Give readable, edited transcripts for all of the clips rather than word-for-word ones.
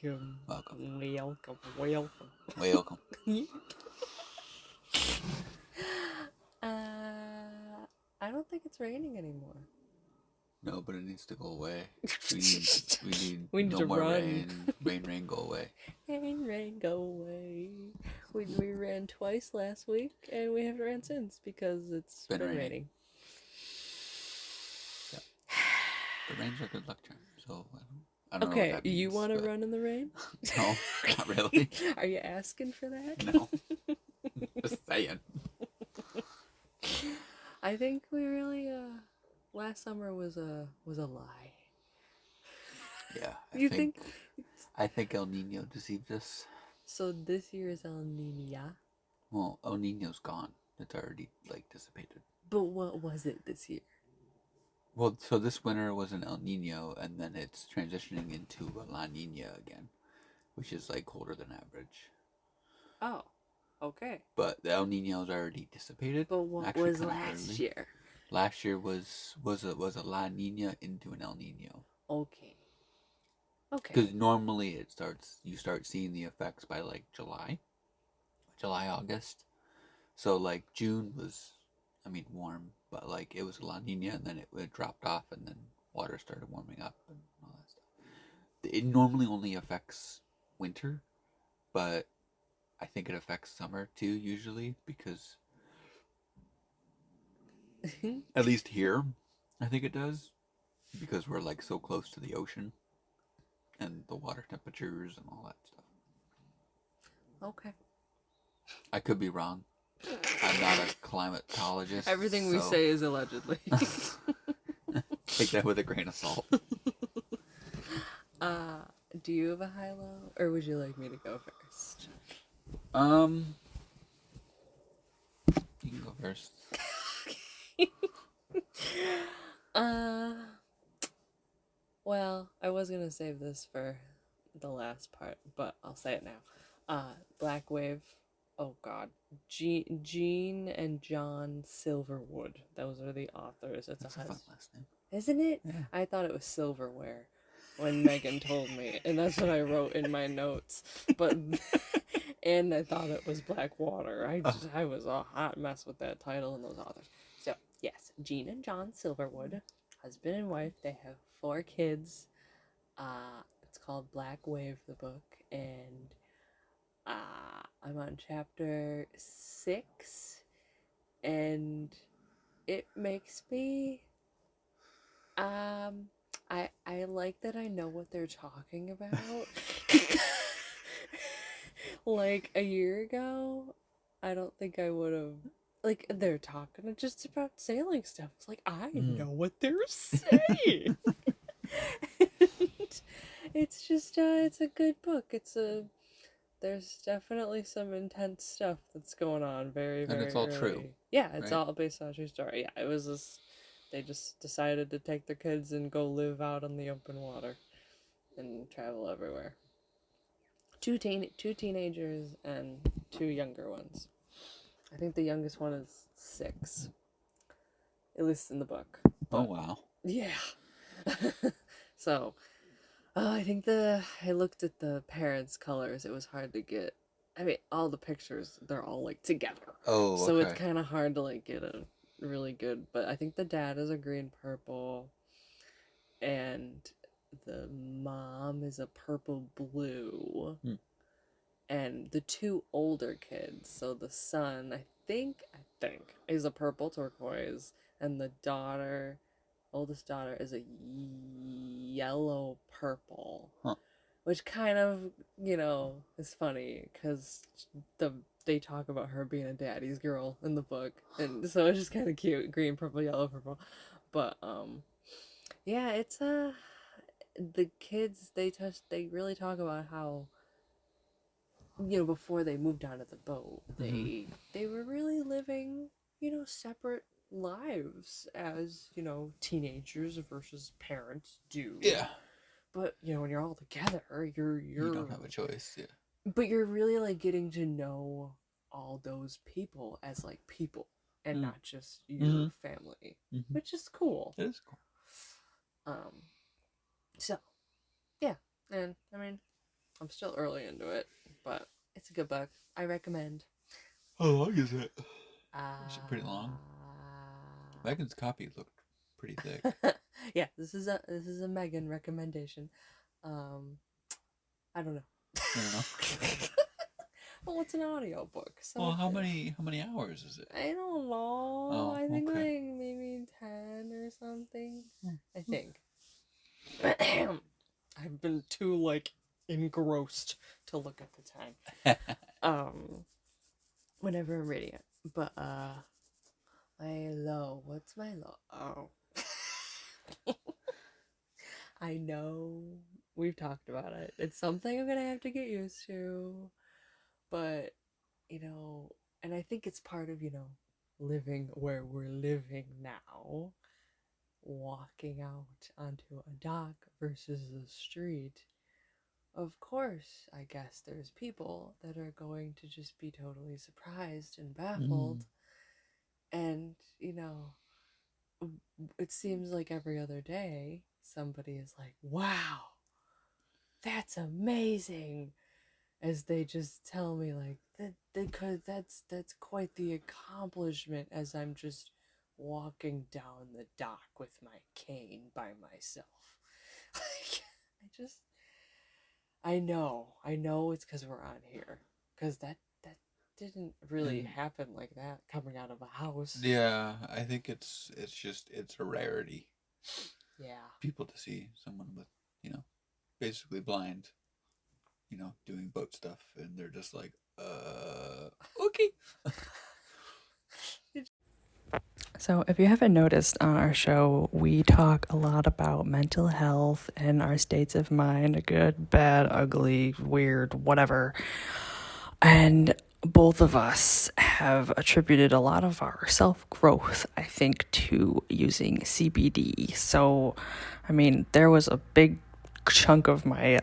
Welcome. Welcome. Welcome. Welcome. Welcome. I don't think it's raining anymore. No, but it needs to go away. We need We need no to more run. rain. Rain, go away. Rain, go away. We ran twice last week, and we haven't ran since because it's been raining. Yeah. The rain's are good luck charm, so I don't know what Okay, that means. you want to run in the rain? No, not really. Are you asking for that? No. Just saying. I think we really last summer was a lie. Yeah, I think El Nino deceived us. So this year is El Niña. Well, El Nino's gone. It's already dissipated. But what was it this year? Well, so this winter was an El Nino, and then it's transitioning into a La Nina again, which is colder than average. Oh, okay. But the El Nino's already dissipated. But what was last year? Last year was a La Nina into an El Nino. Okay. Because normally you start seeing the effects by July, August. So June was, warm, but it was a La Nina, and then it dropped off, and then water started warming up and all that stuff. It normally only affects winter, but I think it affects summer too, usually, because at least here, I think it does, because we're so close to the ocean and the water temperatures and all that stuff. Okay. I could be wrong. I'm not a climatologist. Everything we say is allegedly. Take that with a grain of salt. Do you have a high-low, or would you like me to go first? You can go first. Well, I was gonna save this for the last part, but I'll say it now. Black Wave. Oh God, Gene and John Silverwood. Those are the authors. That's a fun last name, isn't it? Yeah. I thought it was silverware when Megan told me, and that's what I wrote in my notes. But and I thought it was Blackwater. I was a hot mess with that title and those authors. So yes, Gene and John Silverwood, husband and wife. They have 4 kids. It's called Black Wave, the book, and I'm on chapter 6, and it makes me I like that I know what they're talking about. A year ago, I don't think I would have. They're talking just about sailing stuff. It's I know what they're saying. It's just it's a good book. There's definitely some intense stuff that's going on. Very, very. And it's all early. true. Yeah, it's all based on a true story. Yeah, it was this. They just decided to take their kids and go live out on the open water, and travel everywhere. Two teenagers and 2 younger ones. I think the youngest one is 6. At least in the book. But, oh wow. Yeah. So. I think I looked at the parents' colors. It was hard to get. All the pictures, they're all together. Oh, okay. So it's kind of hard to get a really good. But I think the dad is a green purple, and the mom is a purple blue, and the 2 older kids. So the son, I think, is a purple turquoise, and the daughter. Oldest daughter is a yellow purple, which kind of is funny because they talk about her being a daddy's girl in the book, and so it's just kind of cute. Green, purple, yellow, purple. But yeah, it's the kids, they really talk about how before they moved onto the boat, they were really living separate lives as teenagers versus parents do. Yeah. But when you're all together, you don't have a choice. Yeah. But you're really getting to know all those people as people and not just your family, which is cool. It is cool. So yeah, and I'm still early into it, but it's a good book. I recommend. How long is it? Is it pretty long? Megan's copy looked pretty thick. Yeah, this is a Megan recommendation. I don't know. I don't know. Well, it's an audio book, so. Well, how many hours is it? I don't know. Oh, I think okay. like maybe 10 or something. I think. I've been too like engrossed to look at the time. Whenever I'm reading it. But my low. What's my low? Oh. I know we've talked about it. It's something I'm gonna have to get used to. But, and I think it's part of, living where we're living now. Walking out onto a dock versus the street. Of course, I guess there's people that are going to just be totally surprised and baffled. And, it seems like every other day somebody is like, wow, that's amazing. As they just tell me like that, because that's quite the accomplishment as I'm just walking down the dock with my cane by myself. Like, I know it's because we're on here, because that didn't really happen like that coming out of a house. Yeah, I think it's a rarity. Yeah. People to see someone with, basically blind, doing boat stuff, and they're just like, okay. So, if you haven't noticed on our show, we talk a lot about mental health and our states of mind, good, bad, ugly, weird, whatever. And both of us have attributed a lot of our self-growth, I think, to using CBD. So, I mean, there was a big chunk of my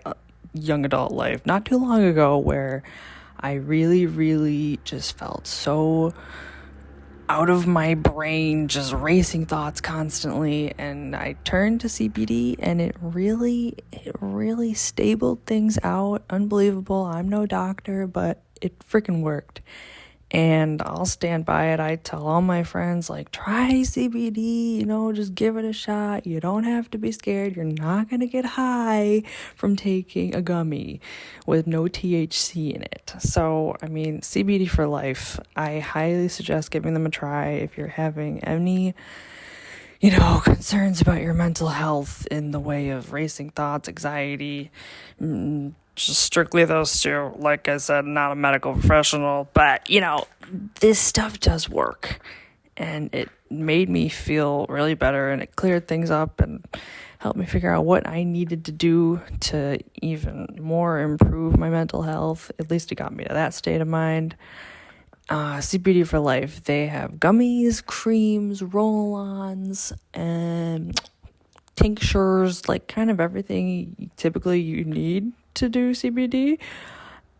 young adult life not too long ago where I really, really just felt so out of my brain, just racing thoughts constantly, and I turned to CBD, and it really stabled things out. Unbelievable. I'm no doctor, but it freaking worked. And I'll stand by it. I tell all my friends, like, try CBD, just give it a shot. You don't have to be scared. You're not going to get high from taking a gummy with no THC in it. So, I mean, CBD for life. I highly suggest giving them a try if you're having any, concerns about your mental health in the way of racing thoughts, anxiety, just strictly those two. Like I said, not a medical professional, but, this stuff does work. And it made me feel really better, and it cleared things up and helped me figure out what I needed to do to even more improve my mental health. At least it got me to that state of mind. CBD for life. They have gummies, creams, roll-ons, and tinctures, like kind of everything typically you need to do CBD.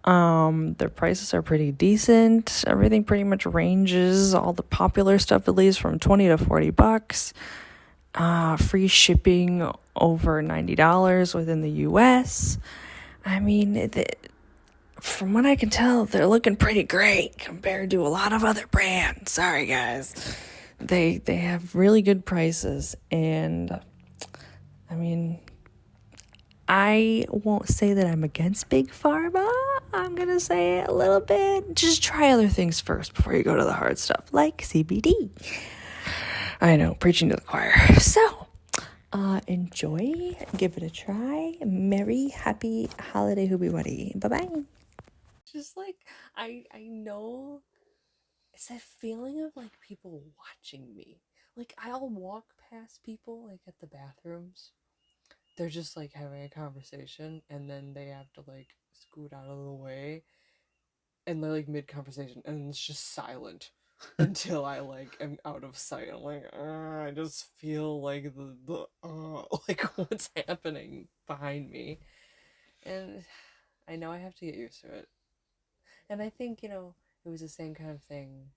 Their prices are pretty decent. Everything pretty much ranges, all the popular stuff at least, from $20 to $40. Free shipping over $90 within the US. I mean, from what I can tell, they're looking pretty great compared to a lot of other brands. Sorry, guys. They have really good prices, and I mean, I won't say that I'm against Big Pharma. I'm going to say it a little bit. Just try other things first before you go to the hard stuff, like CBD. I know, preaching to the choir. So, enjoy. Give it a try. Merry, happy holiday, hoobie-wuddy. Bye-bye. Just like, I know, it's that feeling of like people watching me. Like, I'll walk past people like at the bathrooms. They're just like having a conversation, and then they have to like scoot out of the way, and they're like mid conversation, and it's just silent until I like am out of sight. I'm like, I just feel like the like what's happening behind me, and I know I have to get used to it. And I think it was the same kind of thing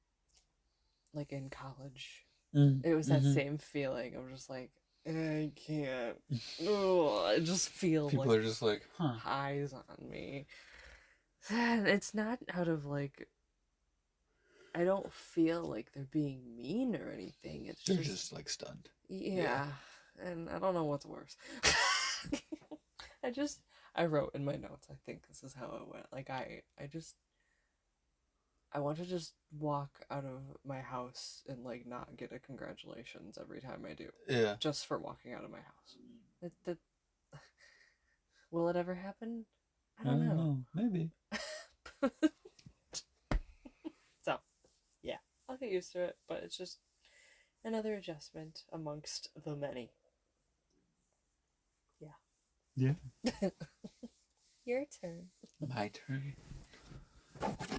like in college. It was that same feeling of just like, I can't. Ugh, I just feel People like are just like, huh. eyes on me. It's not out of like, I don't feel like they're being mean or anything. It's They're just like stunned. yeah. And I don't know what's worse. I wrote in my notes, I think this is how it went. Like, I want to just walk out of my house and, like, not get a congratulations every time I do. Yeah. Just for walking out of my house. Will it ever happen? I don't know. Maybe. So, yeah. I'll get used to it, but it's just another adjustment amongst the many. Yeah. Yeah. Your turn. My turn.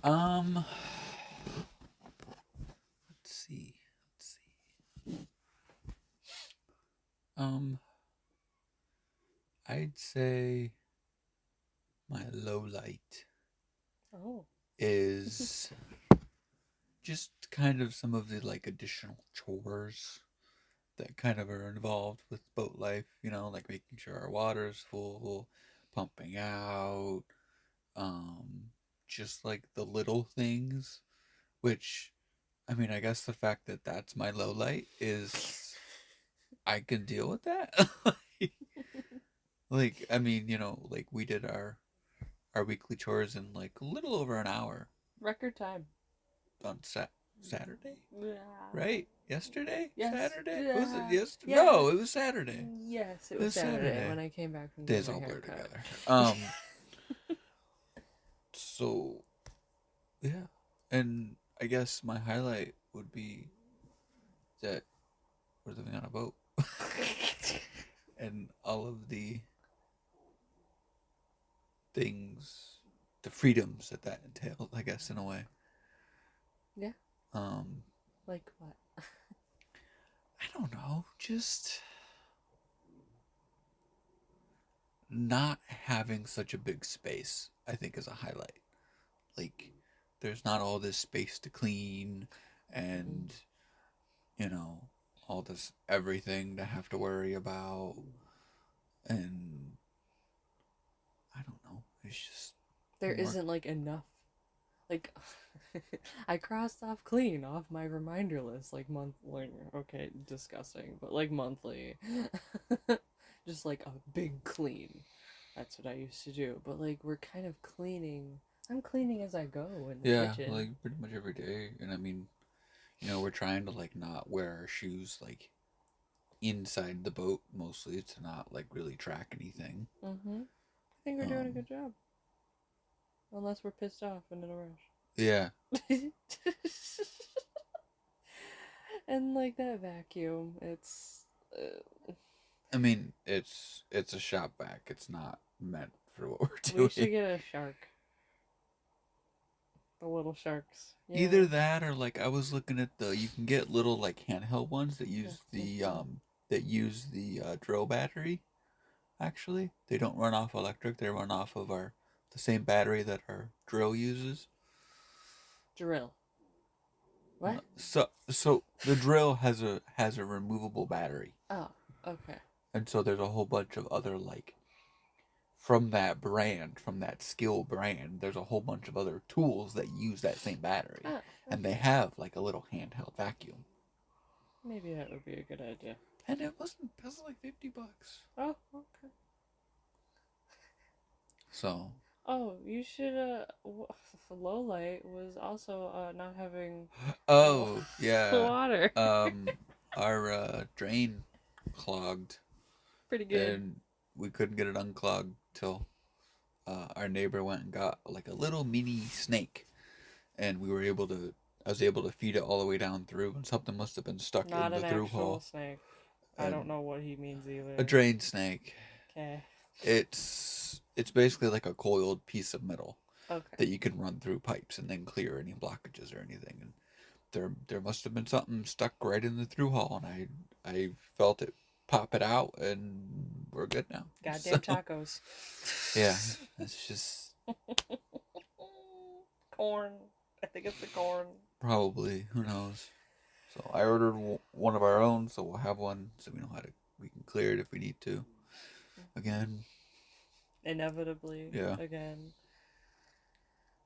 Let's see. I'd say my low light is just kind of some of the like additional chores that kind of are involved with boat life, you know, like making sure our water's full, pumping out, just like the little things, which, I mean, I guess the fact that that's my low light is I can deal with that. Like, I mean, you know, like we did our weekly chores in like a little over an hour. Record time. On Saturday? Yeah. Right? Yesterday? Yes. Saturday? Yeah. Was it yesterday? Yeah. No, it was Saturday. Yes, it was Saturday when I came back from Days all blur together. So, yeah. And I guess my highlight would be that we're living on a boat. And all of the things, the freedoms that entails, I guess, in a way. Yeah. Like what? I don't know. Just not having such a big space, I think, is a highlight. Like, there's not all this space to clean and, you know, all this everything to have to worry about. And I don't know. It's just. There isn't, like, enough. Like, I crossed off clean off my reminder list, like, monthly. Okay, disgusting, but, like, monthly. Just, like, a big clean. That's what I used to do. But, like, we're kind of cleaning. I'm cleaning as I go in the kitchen. Yeah, like, pretty much every day. And, I mean, you know, we're trying to, like, not wear our shoes, like, inside the boat, mostly, to not, like, really track anything. Mm-hmm. I think we're doing a good job. Unless we're pissed off and in a rush. Yeah. And like that vacuum, it's. I mean, it's a shop vac. It's not meant for what we're doing. We should get a shark. The little sharks. Yeah. Either that or like I was looking at you can get little like handheld ones that use the drill battery. Actually, they don't run off electric. They run off of the same battery that our drill uses. Drill. What? So the drill has a removable battery. Oh, okay. And so there's a whole bunch of other like from that skill brand, there's a whole bunch of other tools that use that same battery. Oh, okay. And they have like a little handheld vacuum. Maybe that would be a good idea. And it was like $50. Oh, okay. So. Oh, you should. Low light was also not having. Oh yeah. Water. Our drain clogged. Pretty good. And we couldn't get it unclogged till our neighbor went and got like a little mini snake, and I was able to feed it all the way down through, and something must have been stuck in the through hole. Not an actual snake. I don't know what he means either. A drain snake. Okay. It's basically like a coiled piece of metal. Okay. That you can run through pipes and then clear any blockages or anything. And there must have been something stuck right in the through hole, and I felt it pop it out, and we're good now. Goddamn tacos. Yeah, it's just corn. I think it's the corn. Probably. Who knows? So I ordered one of our own, so we'll have one, so we know how to We can clear it if we need to. Again. Inevitably. Yeah. Again.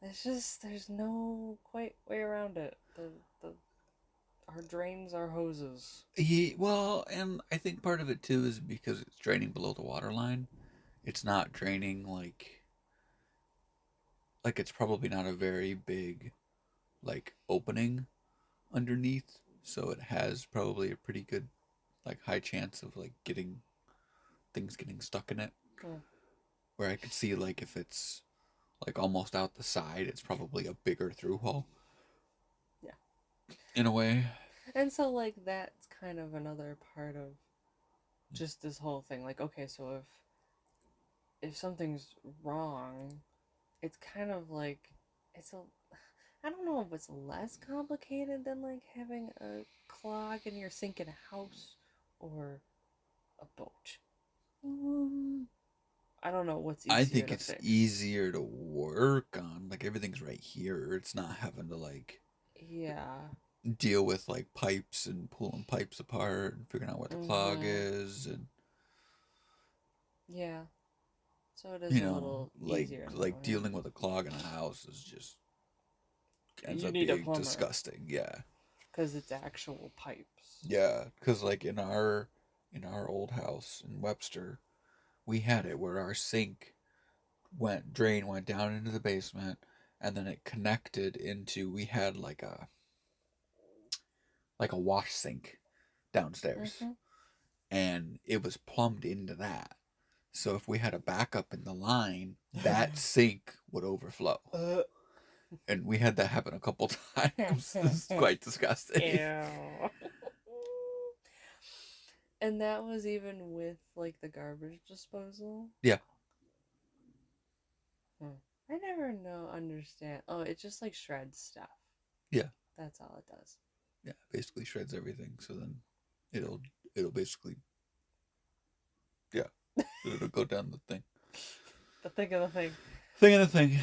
It's just, there's no quite way around it. Our drains are hoses. Well, and I think part of it too is because it's draining below the water line. It's not draining like it's probably not a very big like opening underneath, so it has probably a pretty good like high chance of like getting things getting stuck in it. Where I could see like if it's like almost out the side, it's probably a bigger through hole. Yeah. In a way. And so like that's kind of another part of just this whole thing. Like, okay, so if something's wrong, it's kind of like I don't know if it's less complicated than like having a clog in your sink in a house or a boat. I don't know what's easier. I think it's easier to work on. Like everything's right here. It's not having to like deal with like pipes and pulling pipes apart and figuring out what the clog is and so it is a little easier. Like dealing with a clog in a house is just ends up being disgusting. Yeah. Because it's actual pipes. Yeah, because like in our old house in Webster, we had it where our sink went down into the basement, and then it connected into, we had like a wash sink downstairs, and it was plumbed into that. So if we had a backup in the line, that sink would overflow. And we had that happen a couple times. It's quite disgusting. Ew. And that was even with like the garbage disposal? Yeah. I never understand. Oh, it just like shreds stuff. Yeah. That's all it does. Yeah, basically shreds everything. So then it'll basically, yeah, it'll go down the thing. The thing of the thing. Thing of the thing.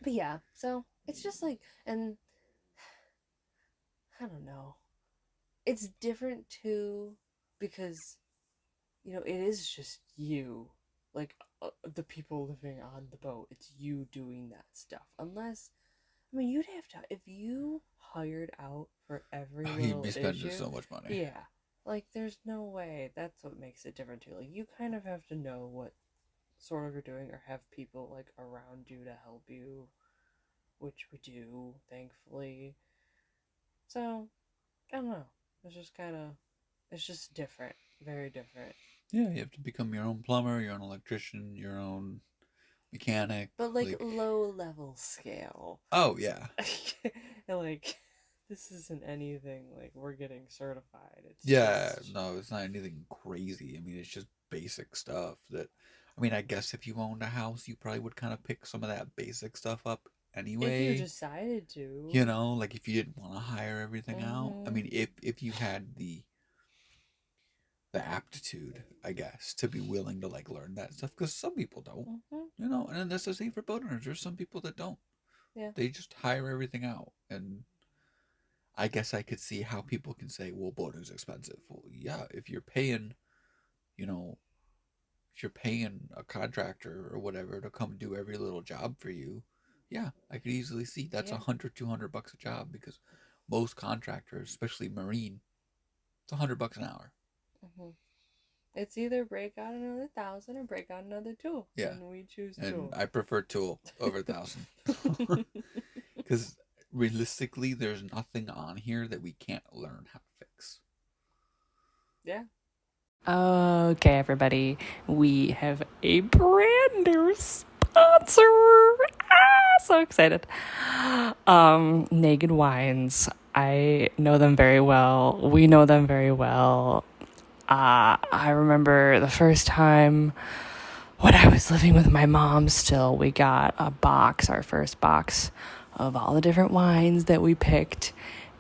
But yeah, so it's just like, and I don't know. It's different too because, it is just you. Like, the people living on the boat, it's you doing that stuff. Unless, you'd have to, if you hired out for every little you'd be spending issue, so much money. Yeah. Like, there's no way. That's what makes it different too. Like, you kind of have to know what sort of you're doing or have people, like, around you to help you, which we do, thankfully. So, I don't know. It's just different. Very different. Yeah, you have to become your own plumber, your own electrician, your own mechanic. But like low level scale. Oh, yeah. Like, this isn't anything like we're getting certified. No, it's not anything crazy. It's just basic stuff that, I guess if you owned a house, you probably would kind of pick some of that basic stuff up anyway. If you decided to. Like if you didn't want to hire everything out. If you had the aptitude, I guess, to be willing to like learn that stuff, because some people don't. And that's the same for boat owners. There's some people that don't. Yeah. They just hire everything out, and I guess I could see how people can say, well, boating's expensive. Well, yeah, if you're paying, a contractor or whatever to come do every little job for you, yeah, I could easily see that's $100-$200 a job, because most contractors, especially marine, it's $100 an hour. It's either break out another 1,000 or break out another tool. Yeah, and we choose tool. And I prefer tool over 1,000, because realistically, there's nothing on here that we can't learn how to fix. Yeah. Okay, everybody, we have a brand new sponsor. So excited. Naked Wines. I know them very well. We know them very well. I remember the first time when I was living with my mom still, we got our first box of all the different wines that we picked,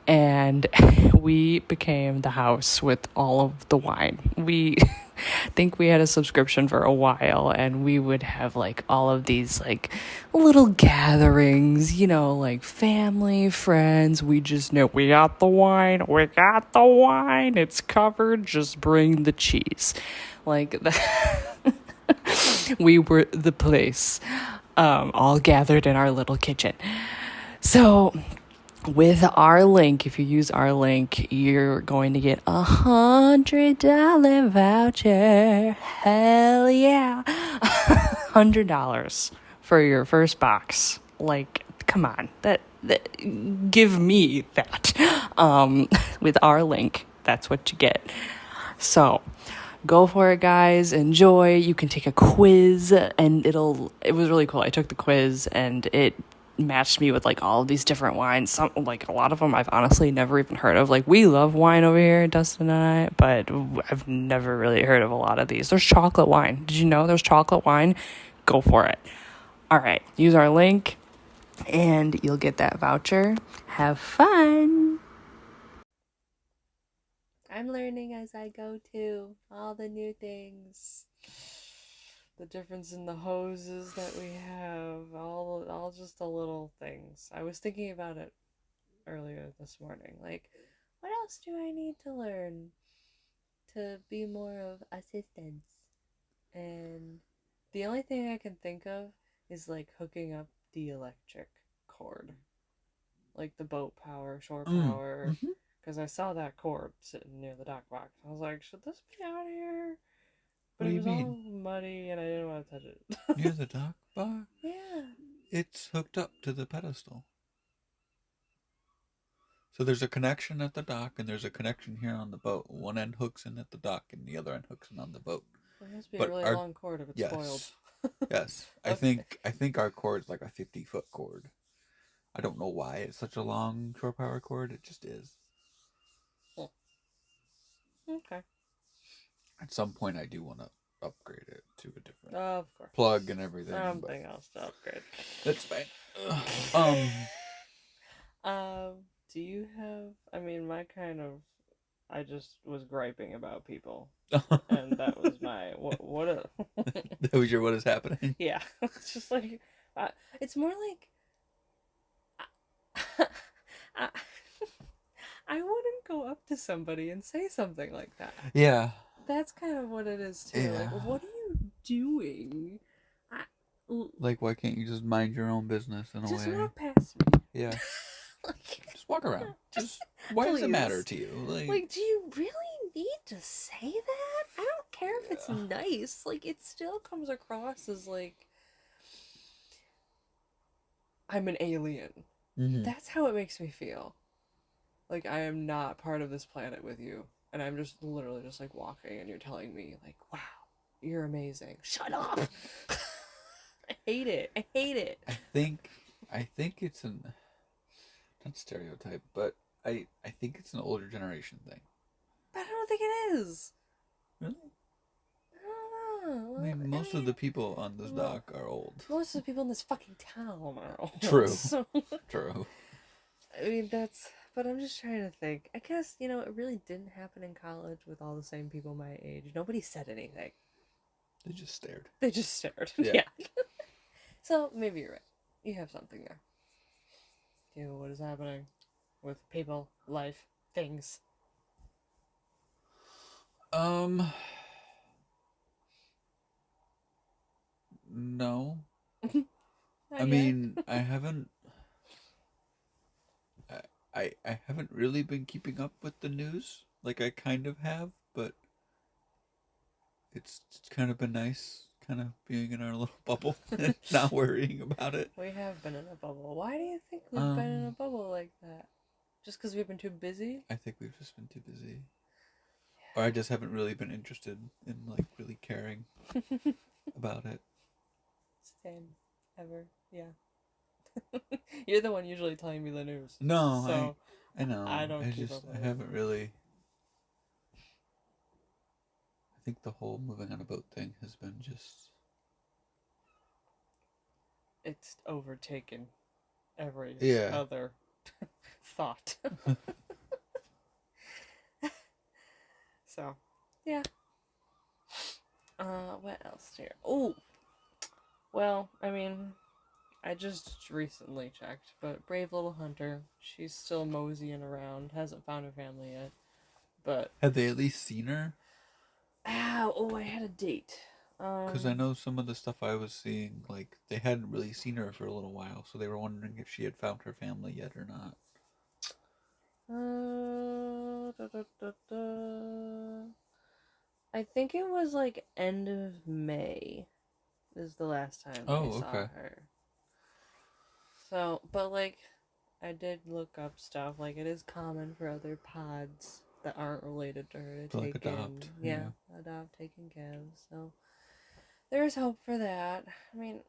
and we became the house with all of the wine. We think we had a subscription for a while, and we would have like all of these like little gatherings, you know, like family, friends. We just know we got the wine, it's covered, just bring the cheese. Like that. We were the place, all gathered in our little kitchen. So with our link, if you use our link, you're going to get $100 voucher. Hell yeah. $100 for your first box. Like, come on, that give me that. With our link, that's what you get. So go for it, guys. Enjoy. You can take a quiz, and it was really cool. I took the quiz, and it matched me with like all of these different wines. Some, like a lot of them I've honestly never even heard of. Like, we love wine over here, Dustin and I, but I've never really heard of a lot of these. There's chocolate wine. Did you know there's chocolate wine? Go for it. All right, use our link and you'll get that voucher. Have fun. I'm learning as I go too. All the new things. The difference in the hoses that we have, all just the little things. I was thinking about it earlier this morning. Like, what else do I need to learn to be more of assistance? And the only thing I can think of is like hooking up the electric cord, like the boat power, shore power. Because I saw that cord sitting near the dock box. I was like, should this be out here? But it was all muddy, and I didn't want to touch it. Near the dock box? Yeah. It's hooked up to the pedestal. So there's a connection at the dock, and there's a connection here on the boat. One end hooks in at the dock, and the other end hooks in on the boat. Well, it must be a really long cord if it's spoiled. Yes. Okay. I think our cord's like a 50-foot cord. I don't know why it's such a long shore power cord. It just is. Okay. At some point, I do want to upgrade it to a different Of course. plug and everything. Something else to upgrade. That's fine. Do you have? I mean, I just was griping about people, and that was my what. That was your what is happening. Yeah, it's just like it's more like I wouldn't go up to somebody and say something like that. Yeah. That's kind of what it is too. Yeah. Like, what are you doing? Like, why can't you just mind your own business in a way? Just walk past me. Yeah. Just walk around. Just why does it matter to you? Like, do you really need to say that? I don't care if it's nice. Like, it still comes across as like I'm an alien. Mm-hmm. That's how it makes me feel. Like, I am not part of this planet with you. And I'm just literally just like walking and you're telling me like, wow, you're amazing. Shut up. I hate it. I think it's not stereotype, but I think it's an older generation thing. But I don't think it is. Really? I don't know. I mean, most of the people on this dock are old. Most of the people in this fucking town are old. True. So, True. I mean, but I'm just trying to think. I guess, it really didn't happen in college with all the same people my age. Nobody said anything. They just stared. Yeah. So, maybe you're right. You have something there. What is happening with people, life, things? No. I mean, I haven't really been keeping up with the news. Like, I kind of have, but it's kind of been nice kind of being in our little bubble and not worrying about it. We have been in a bubble. Why do you think we've been in a bubble like that? Just because we've been too busy? I think we've just been too busy. Or I just haven't really been interested in, like, really caring about it. Same. Ever. Yeah. You're the one usually telling me the news. No, so I know. I don't keep up with I haven't really... I think the whole moving on a boat thing has been just... It's overtaken every other thought. So, yeah. What else here? Oh, well, I mean, I just recently checked, but Brave Little Hunter, she's still moseying around, hasn't found her family yet. But have they at least seen her? I had a date. Because I know some of the stuff I was seeing, like, they hadn't really seen her for a little while, so they were wondering if she had found her family yet or not. I think it was like end of May is the last time I saw her. So, but like, I did look up stuff. Like, it is common for other pods that aren't related to her to take adopt. Adopt, take in calves. So, there's hope for that. I mean,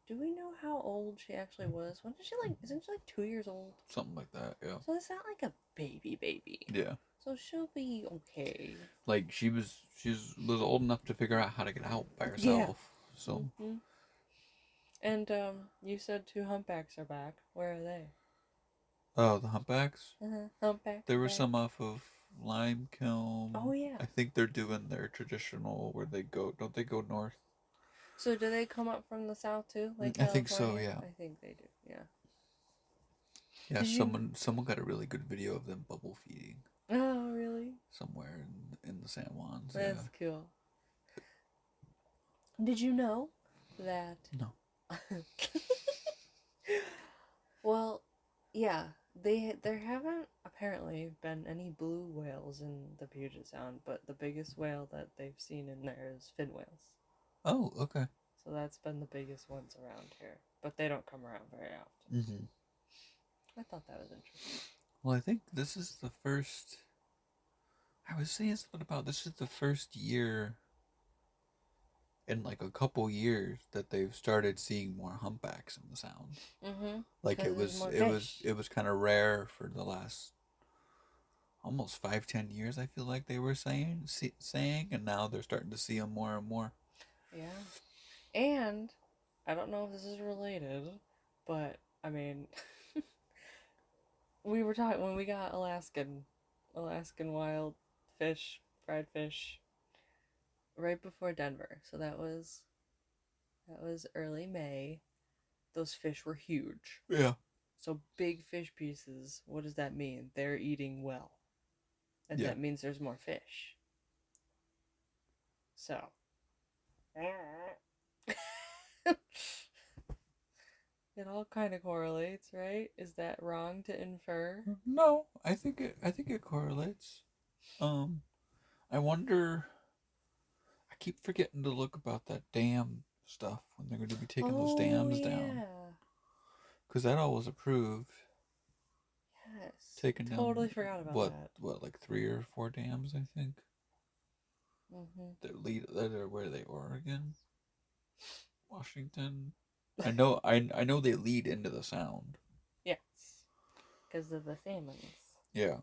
do we know how old she actually was? When did she isn't she like 2 years old? Something like that, yeah. So it's not like a baby. Yeah. So she'll be okay. Like, she was old enough to figure out how to get out by herself. Yeah. So. Mm-hmm. And you said 2 humpbacks are back. Where are they? Oh, the humpbacks? Humpbacks. There were some off of Lime Kiln. Oh, yeah. I think they're doing their traditional where they go. Don't they go north? So do they come up from the south too? Like I think so, yeah. I think they do, yeah. Yeah, someone got a really good video of them bubble feeding. Oh, really? Somewhere in the San Juans. That's cool. Did you know that? No. Well, yeah, there haven't apparently been any blue whales in the Puget Sound, but the biggest whale that they've seen in there is fin whales. Oh, okay. So that's been the biggest ones around here, but they don't come around very often. Mm-hmm. I thought that was interesting. Well, I think this is the first. I was saying something about this is the first year in like a couple years that they've started seeing more humpbacks in the Sound. Mm-hmm. Like it was kind of rare for the last almost 5-10 years. I feel like they were saying, and now they're starting to see them more and more. Yeah, and I don't know if this is related, but I mean, we were talking when we got Alaskan wild fish, fried fish, right before Denver. So that was early May. Those fish were huge. Yeah. So big fish pieces. What does that mean? They're eating well, and that means there's more fish. So. It all kind of correlates, right? Is that wrong to infer? No, I think it correlates. I wonder. I keep forgetting to look about that dam stuff when they're going to be taking those dams down. Because that all was approved. Yes. Taking totally down, forgot about that. What, like 3 or 4 dams, I think. Mm-hmm. That are where they Oregon, Washington. I know they lead into the Sound. Yes, because of the salmons. Yeah.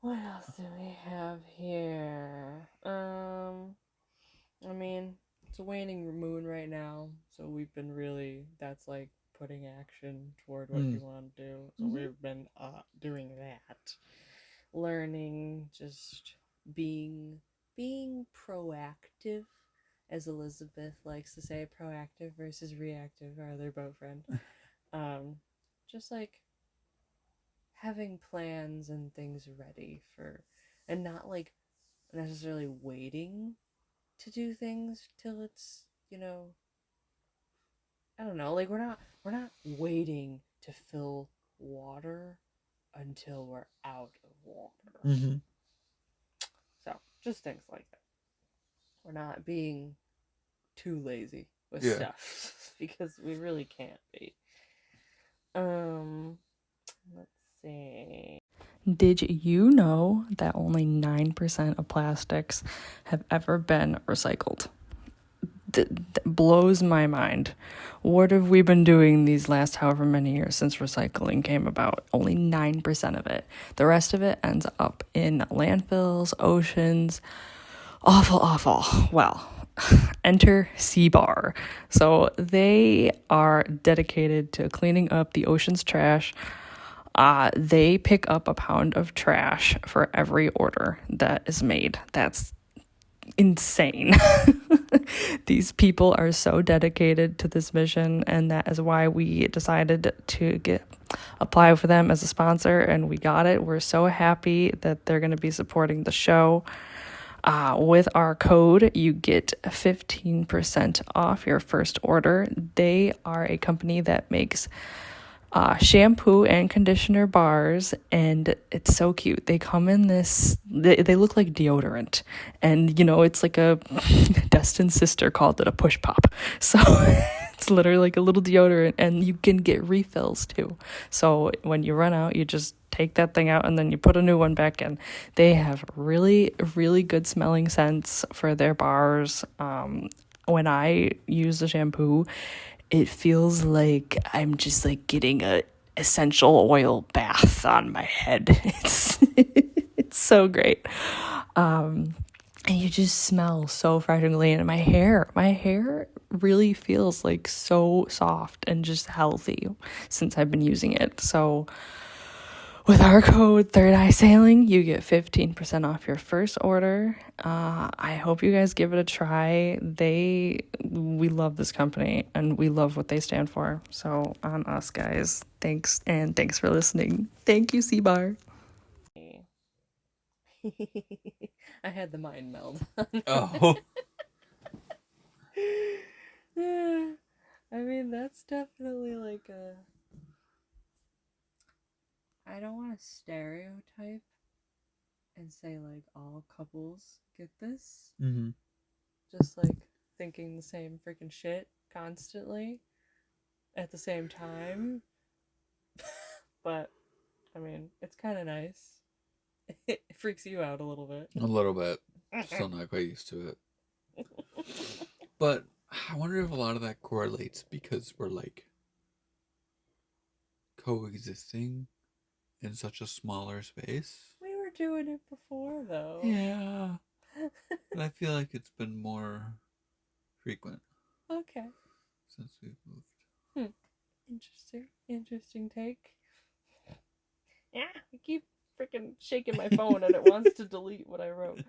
What else do we have here? I mean, it's a waning moon right now, so we've been that's like putting action toward what you want to do. So we've been doing that, learning, just being proactive, as Elizabeth likes to say, proactive versus reactive, our other boat friend. Just like having plans and things ready for, and not like necessarily waiting to do things till it's, I don't know, like we're not waiting to fill water until we're out of water. Mm-hmm. So just things like that. We're not being too lazy with stuff because we really can't be. Let's see. Did you know that only 9% of plastics have ever been recycled? Blows my mind. What have we been doing these last however many years since recycling came about? Only 9% of it. The rest of it ends up in landfills, oceans. Awful. Well, enter CBAR. So they are dedicated to cleaning up the ocean's trash. They pick up a pound of trash for every order that is made. That's insane. These people are so dedicated to this mission, and that is why we decided to apply for them as a sponsor, and we got it. We're so happy that they're going to be supporting the show. With our code, you get 15% off your first order. They are a company that makes shampoo and conditioner bars, and it's so cute. They come in this, they look like deodorant, and it's like a Dustin's sister called it a push pop, so it's literally like a little deodorant, and you can get refills too. So when you run out, you just take that thing out and then you put a new one back in. They have really, really good smelling scents for their bars. When I use the shampoo, it feels like I'm just like getting a essential oil bath on my head. It's so great. And you just smell so refreshingly. And my hair really feels like so soft and just healthy since I've been using it. So with our code Third Eye Sailing, you get 15% off your first order. I hope you guys give it a try. We love this company and we love what they stand for. So on us, guys. Thanks, and thanks for listening. Thank you, C-Bar. I had the mind meld. Oh. Yeah, I mean, that's definitely like I don't want to stereotype and say like all couples get this. Mm-hmm. Just like thinking the same freaking shit constantly at the same time. But I mean, it's kind of nice. It freaks you out a little bit. A little bit. Still not quite used to it. But I wonder if a lot of that correlates because we're like coexisting in such a smaller space. We were doing it before, though. Yeah. But I feel like it's been more frequent. Okay. Since we've moved. Interesting take. Yeah, I keep freaking shaking my phone and it wants to delete what I wrote.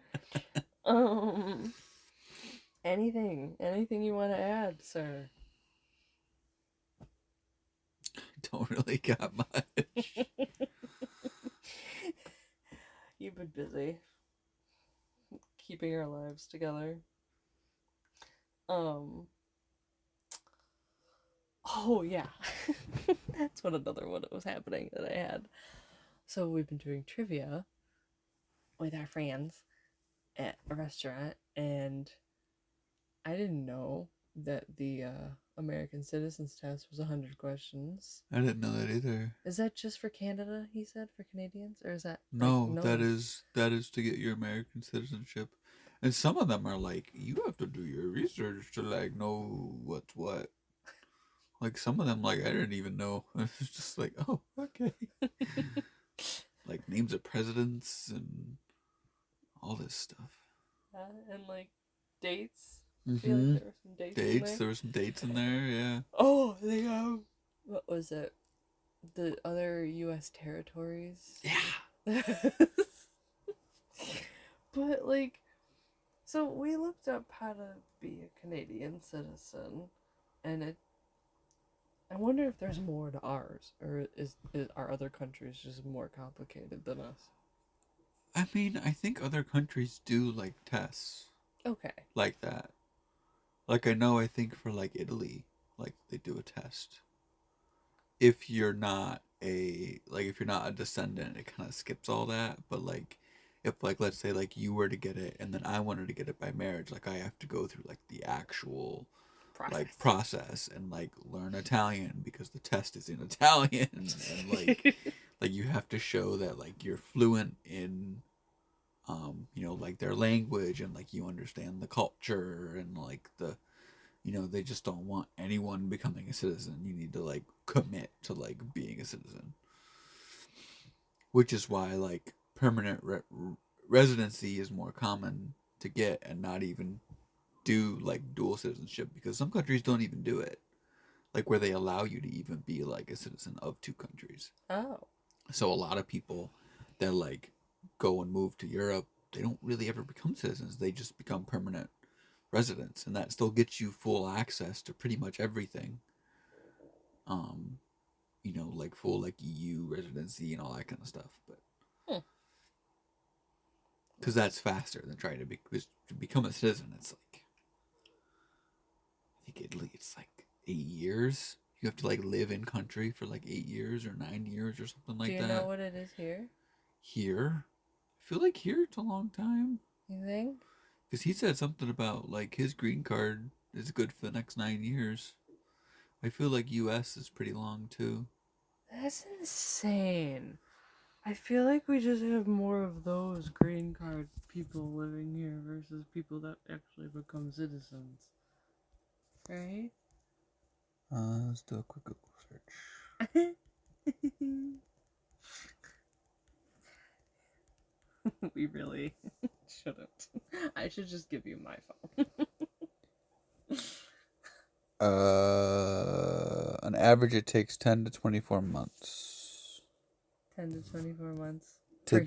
Anything you want to add, sir? I don't really got much. You've been busy keeping our lives together. Oh yeah. That's another one that was happening that I had. So we've been doing trivia with our friends at a restaurant, and I didn't know that the American Citizens Test was 100 questions. I didn't know that either. Is that just for Canada, he said, for Canadians? Or is that... No, like, that is to get your American citizenship. And some of them are like, you have to do your research to like know what's what. Like some of them, like I didn't even know. It's just like, oh, okay. Like names of presidents and all this stuff. And like dates. Mm-hmm. I feel like there were some dates in there. There were some dates in there, yeah. Oh, they have... What was it? The other U.S. territories? Yeah. But like... So we looked up how to be a Canadian citizen, and I wonder if there's more to ours, or are other countries just more complicated than us? I mean, I think other countries do like tests. Okay. Like that. Like I know, I think for like Italy, like they do a test. If you're not a descendant, it kind of skips all that. But like, if like let's say like you were to get it, and then I wanted to get it by marriage, like I have to go through like the actual process and like learn Italian because the test is in Italian and like like you have to show that like you're fluent in like their language and like you understand the culture and like they just don't want anyone becoming a citizen. You need to like commit to like being a citizen, which is why like permanent residency is more common to get and not even do like dual citizenship, because some countries don't even do it, like where they allow you to even be like a citizen of two countries. Oh. So a lot of people that like go and move to Europe, they don't really ever become citizens. They just become permanent residents, and that still gets you full access to pretty much everything. Um, like full like EU residency and all that kind of stuff. But because that's faster than trying to become a citizen. It's like I think it's like 8 years. You have to like live in country for like 8 years or 9 years or something like that. Do you know what it is here? Here, I feel like here it's a long time. You think? Because he said something about like his green card is good for the next 9 years. I feel like U.S. is pretty long too. That's insane. I feel like we just have more of those green card people living here versus people that actually become citizens. Right? Let's do a quick Google search. We really shouldn't. I should just give you my phone. On average, it takes 10 to 24 months. 10 to 24 months to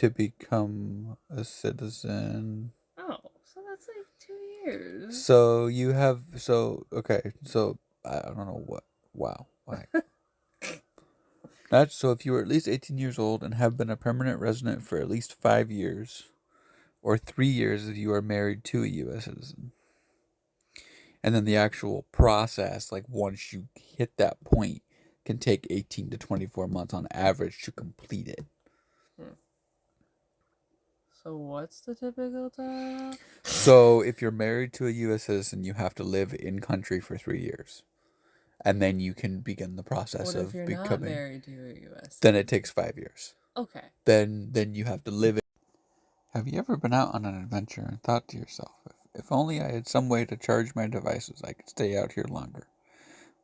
become a citizen. Oh, so that's like 2 years. So you have okay. So I don't know what. Wow. Why? That's so if you are at least 18 years old and have been a permanent resident for at least 5 years, or 3 years if you are married to a U.S. citizen. And then the actual process, like once you hit that point, can take 18 to 24 months on average to complete it. So what's the typical time? So if you're married to a U.S. citizen, you have to live in country for 3 years. And then you can begin the process what of if you're becoming. not married to a U.S. Then it takes 5 years. Okay. Then you have to live it. Have you ever been out on an adventure and thought to yourself, if only I had some way to charge my devices, I could stay out here longer?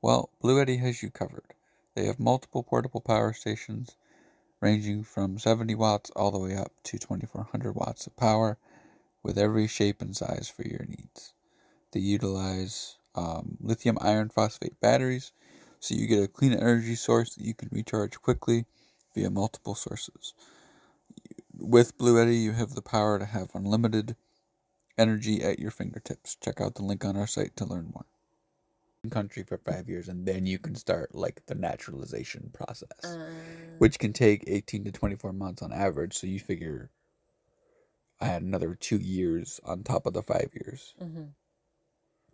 Well, Blue Eddy has you covered. They have multiple portable power stations ranging from 70 watts all the way up to 2400 watts of power with every shape and size for your needs. They utilize lithium iron phosphate batteries, so you get a clean energy source that you can recharge quickly via multiple sources. With Blue Eddy, you have the power to have unlimited energy at your fingertips. Check out the link on our site to learn more. In country for 5 years, and then you can start like the naturalization process, which can take 18 to 24 months on average. So you figure I had another 2 years on top of the 5 years.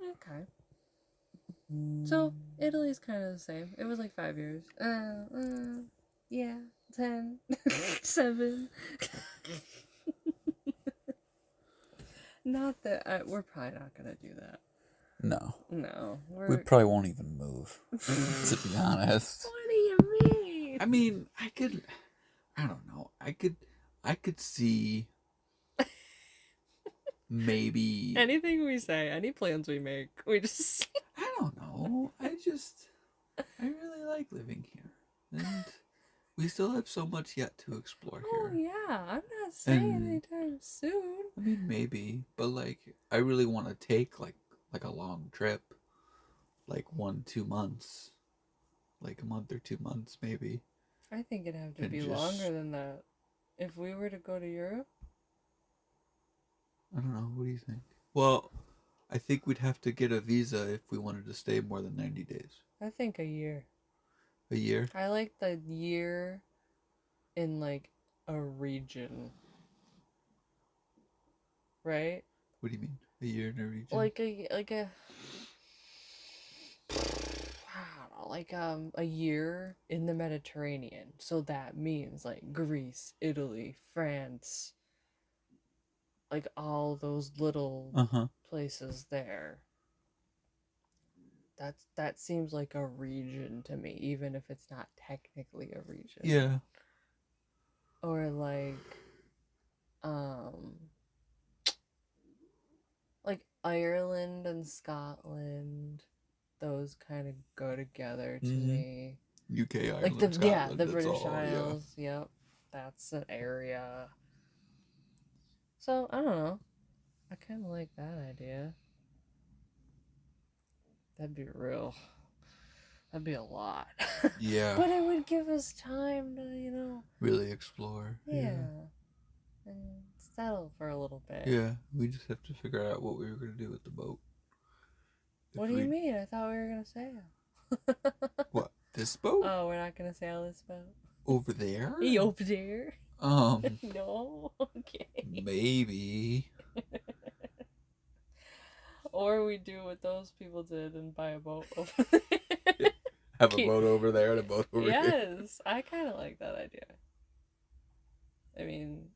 Okay. So Italy's kind of the same. It was like 5 years. Yeah, 10, 7. Not that we're probably not gonna do that. No. We probably won't even move, to be honest. What do you mean? I mean, I don't know. I could see maybe anything we say, any plans we make, we just I don't know. I really like living here. And we still have so much yet to explore here. Oh yeah, I'm not saying anytime soon. I mean, maybe, but like, I really want to take like a long trip, like 1-2 months, like a month or 2 months, maybe. I think it'd have to be longer than that. If we were to go to Europe, I don't know. What do you think? Well, I think we'd have to get a visa if we wanted to stay more than 90 days. I think a year. A year? I like the year in like a region. Right? What do you mean? A year in a region? Like a I don't know, like a year in the Mediterranean. So that means like Greece, Italy, France, like all those little places there. That seems like a region to me, even if it's not technically a region. Yeah. Or like Ireland and Scotland, those kind of go together to me. UK, Ireland, like the Scotland, the British Isles. Yeah. Yep, that's an area. So I don't know. I kind of like that idea. That'd That'd be a lot. Yeah. But it would give us time to, really explore. Yeah. And settle for a little bit. Yeah, we just have to figure out what we were going to do with the boat. What do you mean? I thought we were going to sail. What? This boat? Oh, we're not going to sail this boat? Over there? Over there? No? Okay. Maybe. Or we do what those people did and buy a boat over there. Have a boat over there and a boat over here. Yes, I kind of like that idea. I mean...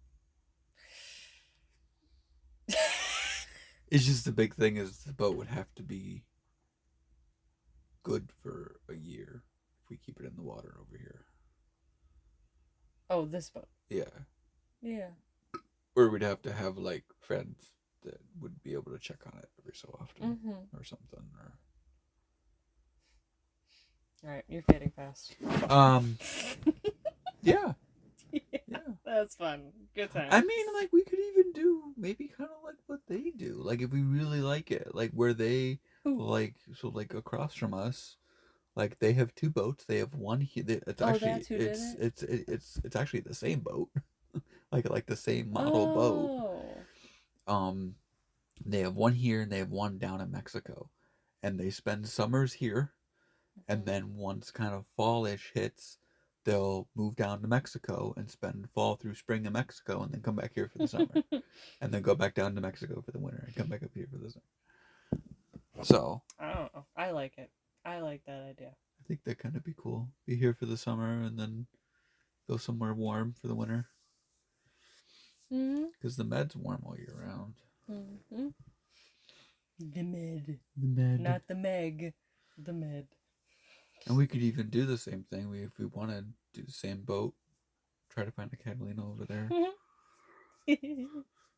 It's just the big thing is the boat would have to be good for a year if we keep it in the water over here. Oh, this boat. Yeah. Yeah. Or we'd have to have like friends that would be able to check on it every so often or something. Or... All right, you're fading fast. Yeah. Yeah. That's fun. Good time. I mean, like, we could even do maybe kind of like what they do. Like, if we really like it. Like, where they, like, so, like, across from us, like, they have two boats. They have one here. It's actually, it's actually the same boat. like the same model boat. They have one here and they have one down in Mexico. And they spend summers here. And then once kind of fallish hits, they'll move down to Mexico and spend fall through spring in Mexico and then come back here for the summer. And then go back down to Mexico for the winter and come back up here for the summer. So. I don't know. I like it. I like that idea. I think that kind of be cool. Be here for the summer and then go somewhere warm for the winter. Because the Med's warm all year round. The Med. The Med. Not the Meg. The Med. And we could even do the same thing. If we want to do the same boat, try to find a Catalina over there.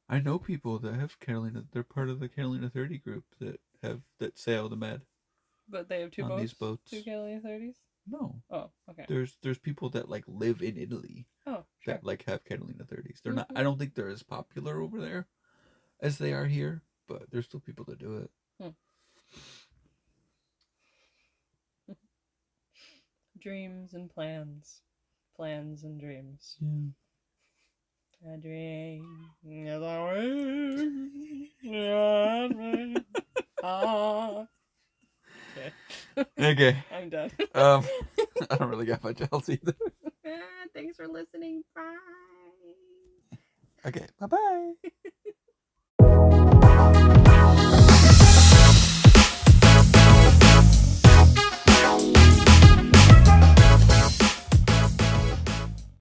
I know people that have Catalina. They're part of the Catalina 30 group that sail the Med. But they have two boats? These boats. Two Catalina 30s? No. Oh, okay. There's people that like live in Italy. Oh, sure. That like have Catalina 30s. They're not. I don't think they're as popular over there as they are here, but there's still people that do it. Dreams and plans. Plans and dreams. Yeah. A dream is a Okay. I'm done. I don't really got much else either. Thanks for listening. Bye. Okay. Bye-bye.